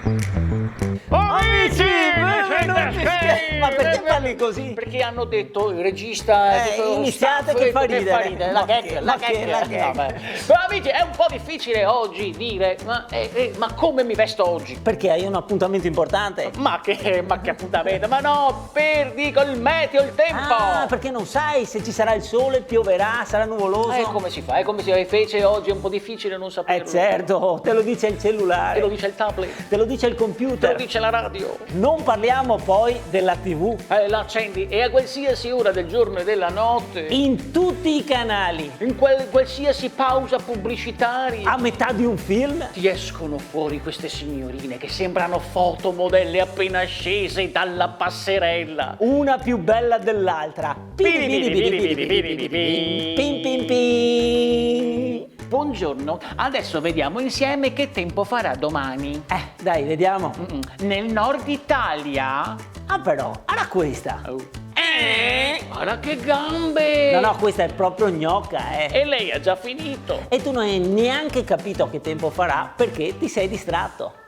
Amici, benvenuti! Ma perché parli così? Perché hanno detto il regista iniziate che fa ridere. La gag. Vabbè. Ma amici, è un po' difficile oggi dire ma come mi vesto oggi? Perché hai un appuntamento importante? Ma che appuntamento? Ma no, dico il meteo, il tempo! Ah, perché non sai se ci sarà il sole, pioverà, sarà nuvoloso? Come si fa? Come si fa? Invece oggi è un po' difficile non saperlo. Certo, te lo dice il cellulare. Te lo dice il tablet. Te lo dice il Te computer. lo dice la radio. Non parliamo poi della TV. La accendi e a qualsiasi ora del giorno e della notte. In tutti i canali. In qualsiasi pausa pubblicitaria. A metà di un film. Ti escono fuori queste signorine che sembrano fotomodelle appena scese dalla passerella. Una più bella dell'altra. Pin pin pin. Buongiorno, adesso vediamo insieme che tempo farà domani. Dai, vediamo. Nel nord Italia. Ah però, era questa. Guarda che gambe! No, questa è proprio gnocca, E lei ha già finito. E tu non hai neanche capito che tempo farà perché ti sei distratto.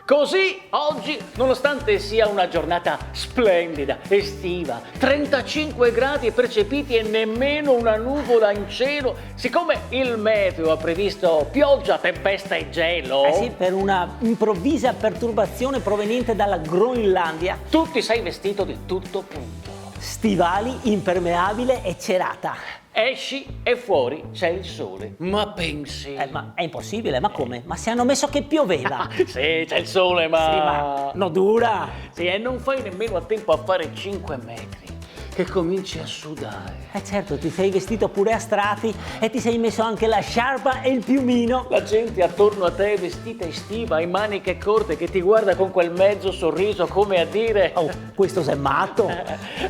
Così oggi, nonostante sia una giornata splendida, estiva, 35 gradi percepiti e nemmeno una nuvola in cielo, siccome il meteo ha previsto pioggia, tempesta e gelo, Sì, per una improvvisa perturbazione proveniente dalla Groenlandia, tu ti sei vestito di tutto punto. stivali, impermeabile e cerata. Esci e fuori c'è il sole. Ma pensi? Ma è impossibile, ma come? Ma se hanno messo che pioveva. Sì, c'è il sole, ma... Sì, ma no, dura. Sì, e non fai nemmeno a tempo a fare 5 metri, che cominci a sudare. Certo, ti sei vestito pure a strati e ti sei messo anche la sciarpa e il piumino. La gente attorno a te vestita estiva, in maniche corte, che ti guarda con quel mezzo sorriso come a dire: Oh, questo sei matto.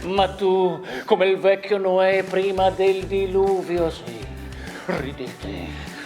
Ma tu, come il vecchio Noè prima del diluvio, sì.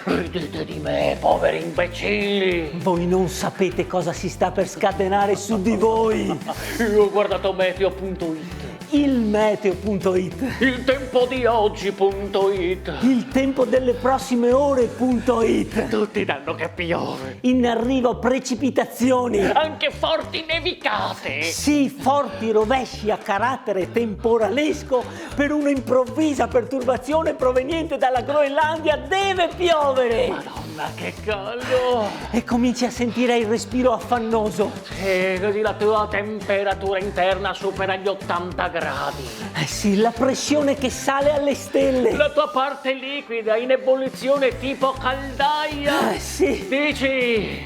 Ridete di me, poveri imbecilli. Voi non sapete cosa si sta per scatenare su di voi. Io ho guardato meteo.it. Il meteo.it. Il tempo di oggi.it. Il tempo delle prossime ore.it. Tutti danno che piove. In arrivo precipitazioni. Anche forti nevicate. Sì, forti rovesci a carattere temporalesco per un'improvvisa perturbazione proveniente dalla Groenlandia. Deve piovere. Madonna, che caldo. E cominci a sentire il respiro affannoso. E così la tua temperatura interna supera gli 80 gradi. Sì, la pressione che sale alle stelle. La tua parte liquida in ebollizione tipo caldaia. Sì. Dici?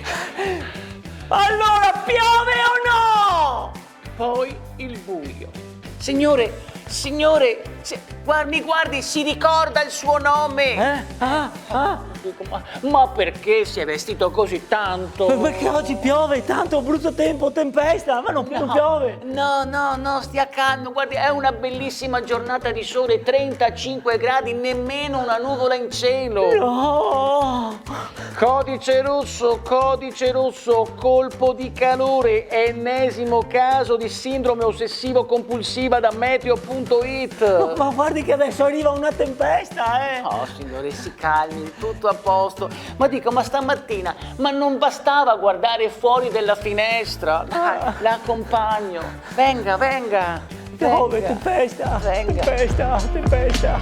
Allora piove o no? Poi il buio. Signore, guardi, si ricorda il suo nome. Dico, ma perché si è vestito così tanto? Perché oggi piove, tanto brutto tempo, tempesta, ma non piove. No, stia calmo, guardi, è una bellissima giornata di sole, 35 gradi, nemmeno una nuvola in cielo. No. Codice rosso, colpo di calore, ennesimo caso di sindrome ossessivo-compulsiva da meteo.it. Ma guardi che adesso arriva una tempesta, Oh, signore, si calmi, tutto a posto. Ma dico, ma stamattina, ma non bastava guardare fuori dalla finestra? Dai, la accompagno. Venga. Piove, tempesta. Venga. Tempesta.